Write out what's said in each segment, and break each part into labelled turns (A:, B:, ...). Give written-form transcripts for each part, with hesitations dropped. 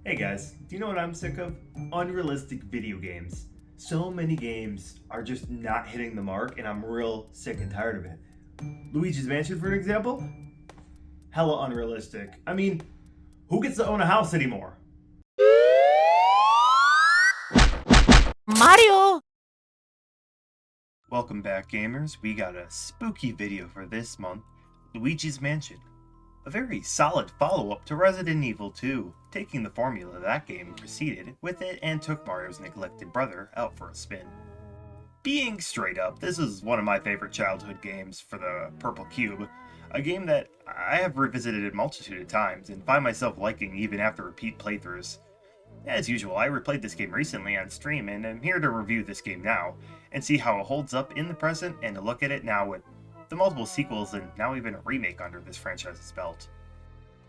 A: Hey guys, do you know what I'm sick of? Unrealistic video games. So many games are just not hitting the mark, and I'm real sick and tired of it. Luigi's Mansion, for example? Hella unrealistic. I mean, who gets to own a house anymore?
B: Mario!
A: Welcome back, gamers. We got a spooky video for this month, Luigi's Mansion. A very solid follow-up to Resident Evil 2, taking the formula that game proceeded with it and took Mario's neglected brother out for a spin. Being straight up, this is one of my favorite childhood games for the Purple Cube, a game that I have revisited a multitude of times and find myself liking even after repeat playthroughs. As usual, I replayed this game recently on stream and am here to review this game now, and see how it holds up in the present and to look at it now with the multiple sequels and now even a remake under this franchise's belt.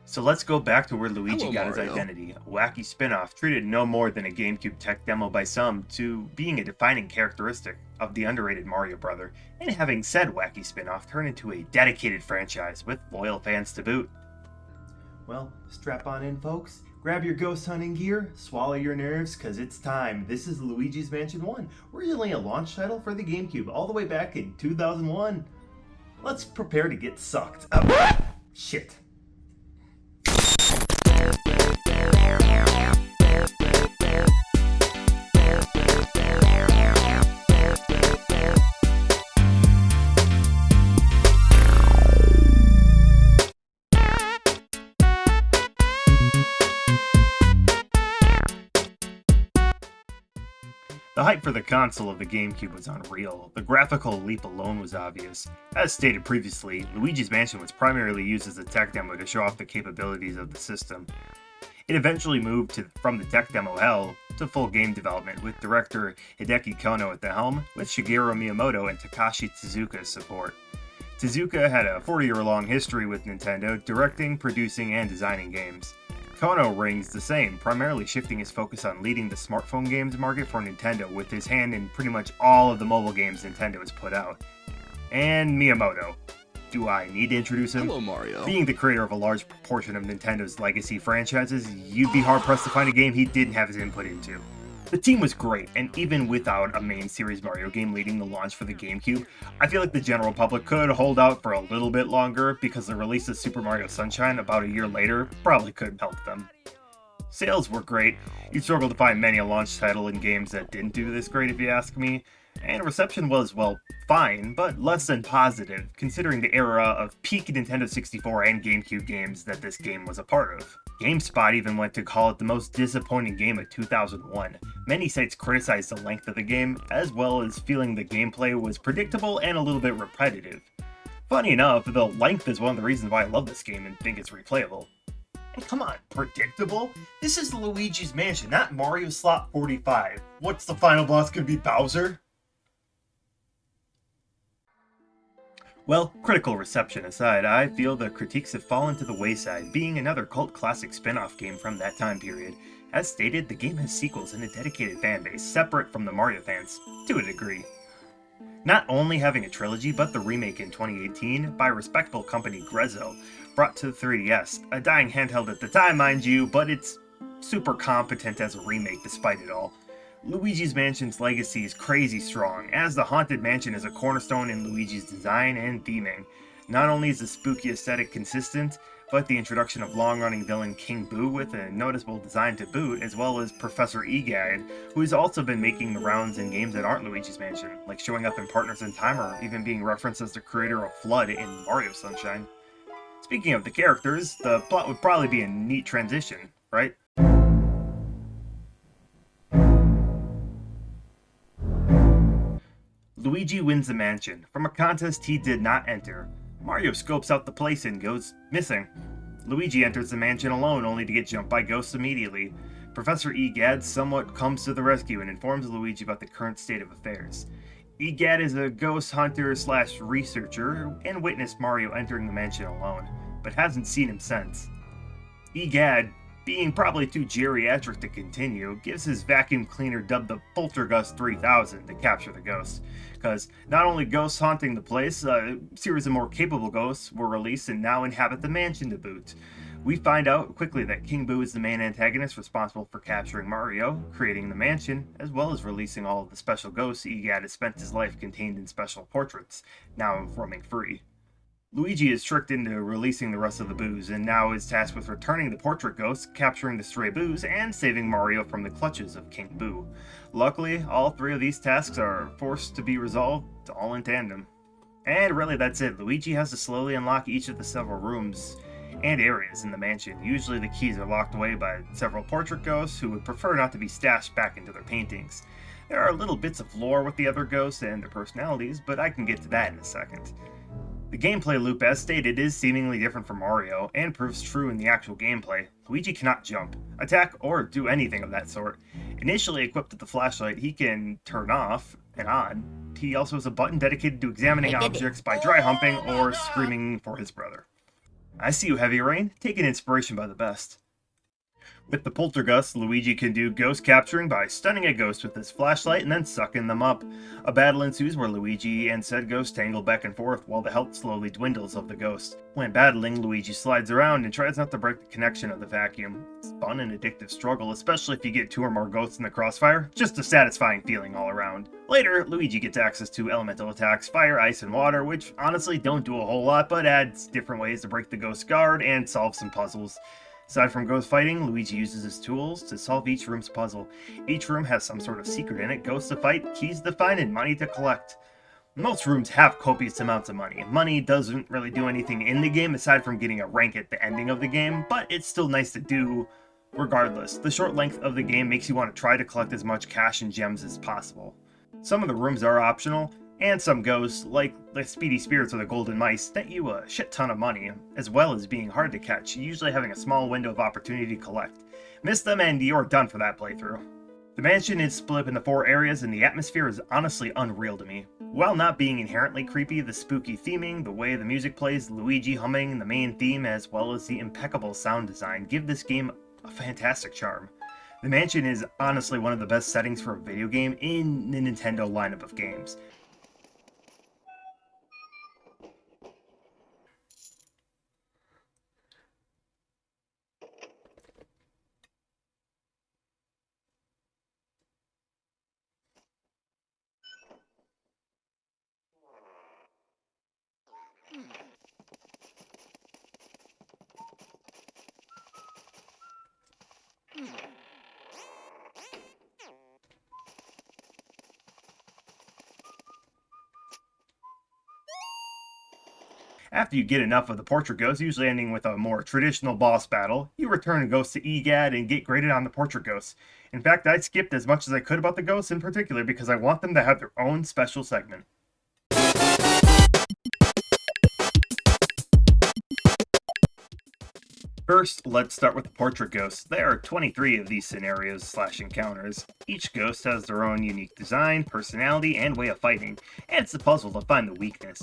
A: So let's go back to where Luigi
C: Hello,
A: got his
C: Mario.
A: identity, a wacky spin-off treated no more than a GameCube tech demo by some, to being a defining characteristic of the underrated Mario brother, and having said wacky spin-off turn into a dedicated franchise with loyal fans to boot. Well, strap on in, folks. Grab your ghost hunting gear, swallow your nerves, cause it's time. This is Luigi's Mansion 1, originally a launch title for the GameCube all the way back in 2001. Let's prepare to get sucked. Shit. The hype for the console of the GameCube was unreal. The graphical leap alone was obvious. As stated previously, Luigi's Mansion was primarily used as a tech demo to show off the capabilities of the system. It eventually moved from the tech demo hell to full game development with director Hideki Kono at the helm, with Shigeru Miyamoto and Takashi Tezuka's support. Tezuka had a 40-year-long history with Nintendo, directing, producing, and designing games. Kono rings the same, primarily shifting his focus on leading the smartphone games market for Nintendo with his hand in pretty much all of the mobile games Nintendo has put out. And Miyamoto. Do I need to introduce him?
C: Hello, Mario.
A: Being the creator of a large proportion of Nintendo's legacy franchises, you'd be hard-pressed to find a game he didn't have his input into. The team was great, and even without a main series Mario game leading the launch for the GameCube, I feel like the general public could hold out for a little bit longer because the release of Super Mario Sunshine about a year later probably could help them. Sales were great. You'd struggle to find many a launch title in games that didn't do this great if you ask me, and reception was, well, fine, but less than positive, considering the era of peak Nintendo 64 and GameCube games that this game was a part of. GameSpot even went to call it the most disappointing game of 2001. Many sites criticized the length of the game, as well as feeling the gameplay was predictable and a little bit repetitive. Funny enough, the length is one of the reasons why I love this game and think it's replayable. And come on, predictable? This is Luigi's Mansion, not Mario Slot 45. What's the final boss gonna be, Bowser? Well, critical reception aside, I feel the critiques have fallen to the wayside, being another cult classic spin-off game from that time period. As stated, the game has sequels and a dedicated fanbase, separate from the Mario fans, to a degree. Not only having a trilogy, but the remake in 2018 by respectable company Grezzo, brought to the 3DS, a dying handheld at the time, mind you, but it's super competent as a remake despite it all. Luigi's Mansion's legacy is crazy strong, as the Haunted Mansion is a cornerstone in Luigi's design and theming. Not only is the spooky aesthetic consistent, but the introduction of long-running villain King Boo with a noticeable design to boot, as well as Professor Egad, who has also been making the rounds in games that aren't Luigi's Mansion, like showing up in Partners in Time or even being referenced as the creator of Flood in Mario Sunshine. Speaking of the characters, the plot would probably be a neat transition, right? Luigi wins the mansion, from a contest he did not enter. Mario scopes out the place and goes missing. Luigi enters the mansion alone, only to get jumped by ghosts immediately. Professor Egad somewhat comes to the rescue and informs Luigi about the current state of affairs. Egad is a ghost hunter / researcher and witnessed Mario entering the mansion alone, but hasn't seen him since. Egad, being probably too geriatric to continue, gives his vacuum cleaner dubbed the Poltergust 3000 to capture the ghost. Because not only ghosts haunting the place, a series of more capable ghosts were released and now inhabit the mansion to boot. We find out quickly that King Boo is the main antagonist responsible for capturing Mario, creating the mansion, as well as releasing all of the special ghosts Egad has spent his life contained in special portraits, now roaming free. Luigi is tricked into releasing the rest of the Boos, and now is tasked with returning the portrait ghosts, capturing the stray Boos, and saving Mario from the clutches of King Boo. Luckily, all three of these tasks are forced to be resolved, all in tandem. And really that's it. Luigi has to slowly unlock each of the several rooms and areas in the mansion. Usually the keys are locked away by several portrait ghosts who would prefer not to be stashed back into their paintings. There are little bits of lore with the other ghosts and their personalities, but I can get to that in a second. The gameplay loop, as stated, is seemingly different from Mario, and proves true in the actual gameplay. Luigi cannot jump, attack, or do anything of that sort. Initially equipped with the flashlight, he can turn off and on. He also has a button dedicated to examining objects by dry humping or screaming for his brother. I see you, Heavy Rain, taking inspiration by the best. With the Poltergust, Luigi can do ghost capturing by stunning a ghost with his flashlight and then sucking them up. A battle ensues where Luigi and said ghost tangle back and forth while the health slowly dwindles of the ghost. When battling, Luigi slides around and tries not to break the connection of the vacuum. It's fun and addictive struggle, especially if you get 2 or more ghosts in the crossfire. Just a satisfying feeling all around. Later, Luigi gets access to elemental attacks, fire, ice, and water, which honestly don't do a whole lot, but adds different ways to break the ghost guard and solve some puzzles. Aside from ghost fighting, Luigi uses his tools to solve each room's puzzle. Each room has some sort of secret in it, ghosts to fight, keys to find, and money to collect. Most rooms have copious amounts of money. Money doesn't really do anything in the game aside from getting a rank at the ending of the game, but it's still nice to do regardless. The short length of the game makes you want to try to collect as much cash and gems as possible. Some of the rooms are optional, and some ghosts, like the speedy spirits or the golden mice, net you a shit ton of money, as well as being hard to catch, usually having a small window of opportunity to collect. Miss them and you're done for that playthrough. The mansion is split up into 4 areas and the atmosphere is honestly unreal to me. While not being inherently creepy, the spooky theming, the way the music plays, Luigi humming the main theme, as well as the impeccable sound design give this game a fantastic charm. The mansion is honestly one of the best settings for a video game in the Nintendo lineup of games. After you get enough of the portrait ghosts, usually ending with a more traditional boss battle, you return ghosts to Egad and get graded on the portrait ghosts. In fact, I skipped as much as I could about the ghosts in particular because I want them to have their own special segment. First, let's start with the portrait ghosts. There are 23 of these scenarios/encounters. Each ghost has their own unique design, personality, and way of fighting, and it's a puzzle to find the weakness.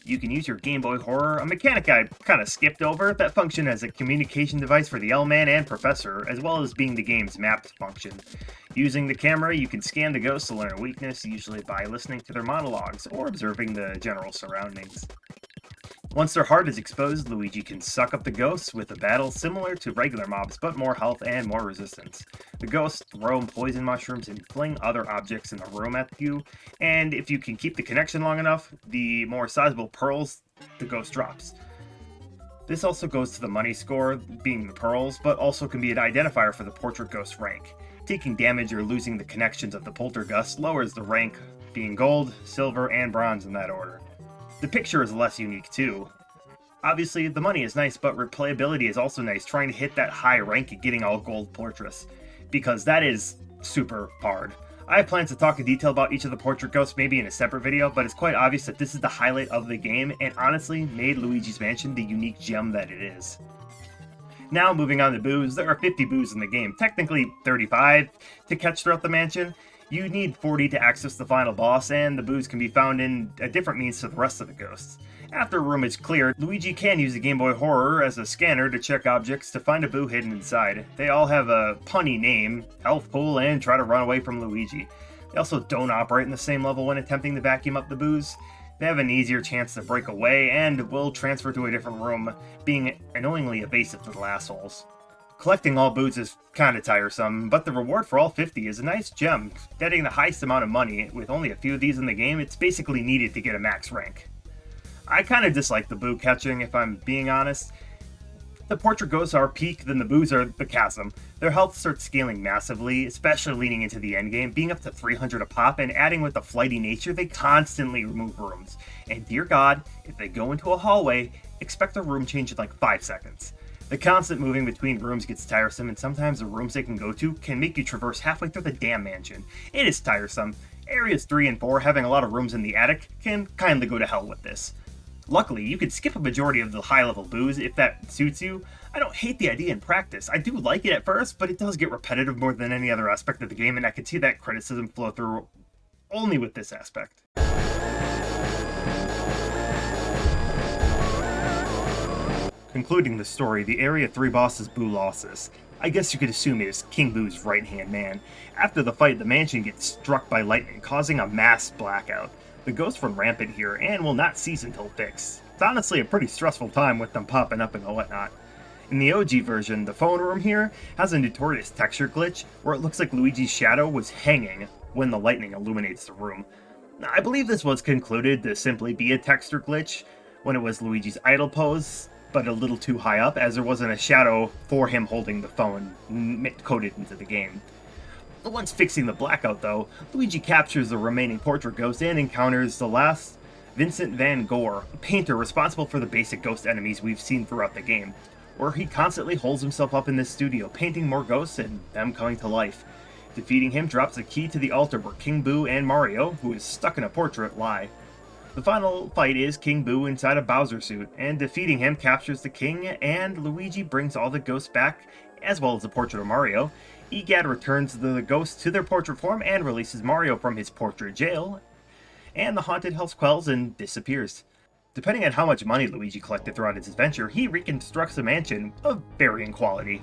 A: You can use your Game Boy Horror, a mechanic I kind of skipped over, that function as a communication device for the L-Man and Professor, as well as being the game's mapped function. Using the camera, you can scan the ghosts to learn a weakness, usually by listening to their monologues or observing the general surroundings. Once their heart is exposed, Luigi can suck up the ghosts with a battle similar to regular mobs, but more health and more resistance. The ghosts throw poison mushrooms and fling other objects in the room at you, and if you can keep the connection long enough, the more sizable pearls the ghost drops. This also goes to the money score, being the pearls, but also can be an identifier for the portrait ghost rank. Taking damage or losing the connections of the poltergust lowers the rank, being gold, silver, and bronze in that order. The picture is less unique too. Obviously, the money is nice, but replayability is also nice, trying to hit that high rank and getting all gold portraits, because that is super hard. I have plans to talk in detail about each of the portrait ghosts maybe in a separate video, but it's quite obvious that this is the highlight of the game, and honestly made Luigi's Mansion the unique gem that it is. Now moving on to boos, there are 50 boos in the game, technically 35 to catch throughout the mansion. You need 40 to access the final boss, and the boos can be found in a different means to the rest of the ghosts. After a room is cleared, Luigi can use the Game Boy Horror as a scanner to check objects to find a boo hidden inside. They all have a punny name, Elf Pool, and try to run away from Luigi. They also don't operate in the same level when attempting to vacuum up the boos. They have an easier chance to break away and will transfer to a different room, being annoyingly evasive little assholes. Collecting all boots is kinda tiresome, but the reward for all 50 is a nice gem. Getting the highest amount of money, with only a few of these in the game, it's basically needed to get a max rank. I kinda dislike the boo catching, if I'm being honest. The portrait ghosts are peak, then the boos are the chasm. Their health starts scaling massively, especially leaning into the endgame, being up to 300 a pop, and adding with the flighty nature, they constantly remove rooms. And dear god, if they go into a hallway, expect a room change in like 5 seconds. The constant moving between rooms gets tiresome, and sometimes the rooms they can go to can make you traverse halfway through the damn mansion. It is tiresome. Areas 3 and 4, having a lot of rooms in the attic, can kindly go to hell with this. Luckily, you can skip a majority of the high-level boos if that suits you. I don't hate the idea in practice. I do like it at first, but it does get repetitive more than any other aspect of the game, and I can see that criticism flow through only with this aspect. Concluding the story, the Area 3 boss is Boo Losses. I guess you could assume it is King Boo's right-hand man. After the fight, the mansion gets struck by lightning, causing a mass blackout. The ghosts run rampant here and will not cease until fixed. It's honestly a pretty stressful time with them popping up and whatnot. In the OG version, the phone room here has a notorious texture glitch where it looks like Luigi's shadow was hanging when the lightning illuminates the room. Now, I believe this was concluded to simply be a texture glitch when it was Luigi's idle pose, but a little too high up as there wasn't a shadow for him holding the phone coded into the game. Once fixing the blackout though, Luigi captures the remaining portrait ghost and encounters the last Vincent van Gogh, a painter responsible for the basic ghost enemies we've seen throughout the game, where he constantly holds himself up in this studio, painting more ghosts and them coming to life. Defeating him drops the key to the altar where King Boo and Mario, who is stuck in a portrait, lie. The final fight is King Boo inside a Bowser suit, and defeating him captures the king, and Luigi brings all the ghosts back, as well as the portrait of Mario. EGAD returns the ghosts to their portrait form and releases Mario from his portrait jail, and the haunted house quells and disappears. Depending on how much money Luigi collected throughout his adventure, he reconstructs a mansion of varying quality.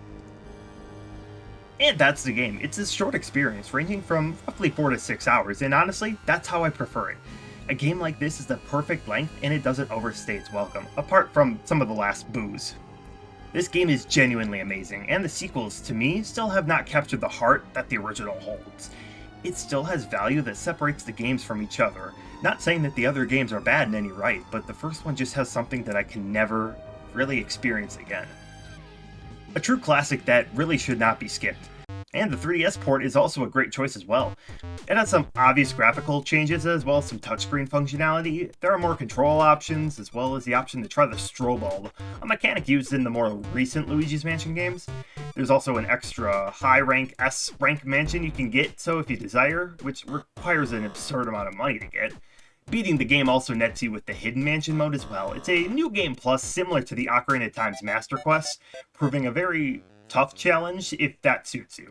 A: And that's the game. It's a short experience, ranging from roughly 4 to 6 hours, and honestly, that's how I prefer it. A game like this is the perfect length, and it doesn't overstay its welcome, apart from some of the last boos. This game is genuinely amazing, and the sequels, to me, still have not captured the heart that the original holds. It still has value that separates the games from each other. Not saying that the other games are bad in any right, but the first one just has something that I can never really experience again. A true classic that really should not be skipped. And the 3DS port is also a great choice as well. It has some obvious graphical changes as well as some touchscreen functionality. There are more control options as well as the option to try the strobe bulb, a mechanic used in the more recent Luigi's Mansion games. There's also an extra high rank S rank mansion you can get so if you desire, which requires an absurd amount of money to get. Beating the game also nets you with the Hidden Mansion mode as well. It's a new game plus similar to the Ocarina of Time's Master Quest, proving a very tough challenge if that suits you.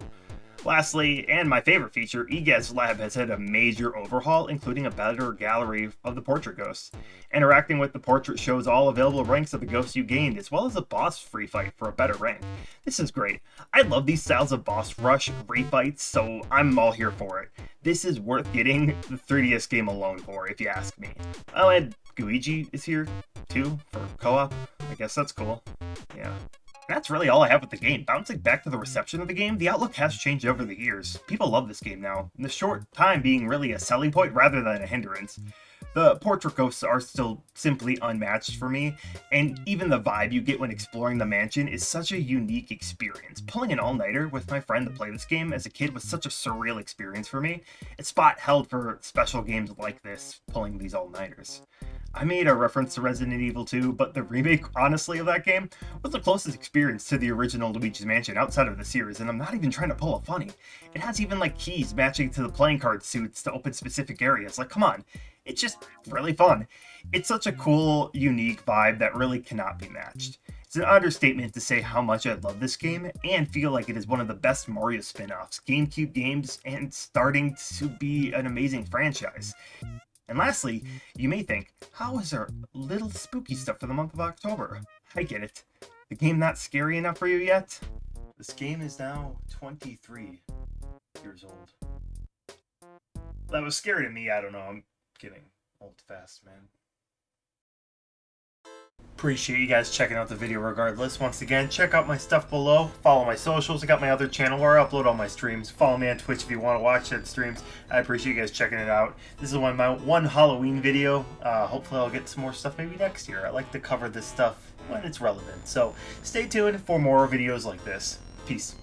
A: Lastly, and my favorite feature, EGAD's lab has had a major overhaul, including a better gallery of the portrait ghosts. Interacting with the portrait shows all available ranks of the ghosts you gained, as well as a boss free fight for a better rank. This is great. I love these styles of boss rush refights, so I'm all here for it. This is worth getting the 3DS game alone for, if you ask me. Oh, and Luigi is here, too, for co-op. I guess that's cool. Yeah. That's really all I have with the game. Bouncing back to the reception of the game, the outlook has changed over the years. People love this game now, in the short time being really a selling point rather than a hindrance. The portrait ghosts are still simply unmatched for me, and even the vibe you get when exploring the mansion is such a unique experience. Pulling an all-nighter with my friend to play this game as a kid was such a surreal experience for me. It's spot held for special games like this, pulling these all-nighters. I made a reference to Resident Evil 2, but the remake, honestly, of that game was the closest experience to the original Luigi's Mansion outside of the series, and I'm not even trying to pull a funny. It has even, like, keys matching to the playing card suits to open specific areas. Like, come on. It's just really fun. It's such a cool, unique vibe that really cannot be matched. It's an understatement to say how much I love this game, and feel like it is one of the best Mario spin-offs, Gamecube games, and starting to be an amazing franchise. And lastly, you may think, how is there little spooky stuff for the month of October? I get it. The game not scary enough for you yet? This game is now 23 years old. That was scary to me, I don't know, I'm kidding.
B: Hold fast, man.
A: Appreciate you guys checking out the video regardless. Once again, check out my stuff below. Follow my socials. I got my other channel where I upload all my streams. Follow me on Twitch if you want to watch them streams. I appreciate you guys checking it out. This is my one Halloween video. Hopefully I'll get some more stuff maybe next year. I like to cover this stuff when it's relevant. So stay tuned for more videos like this. Peace.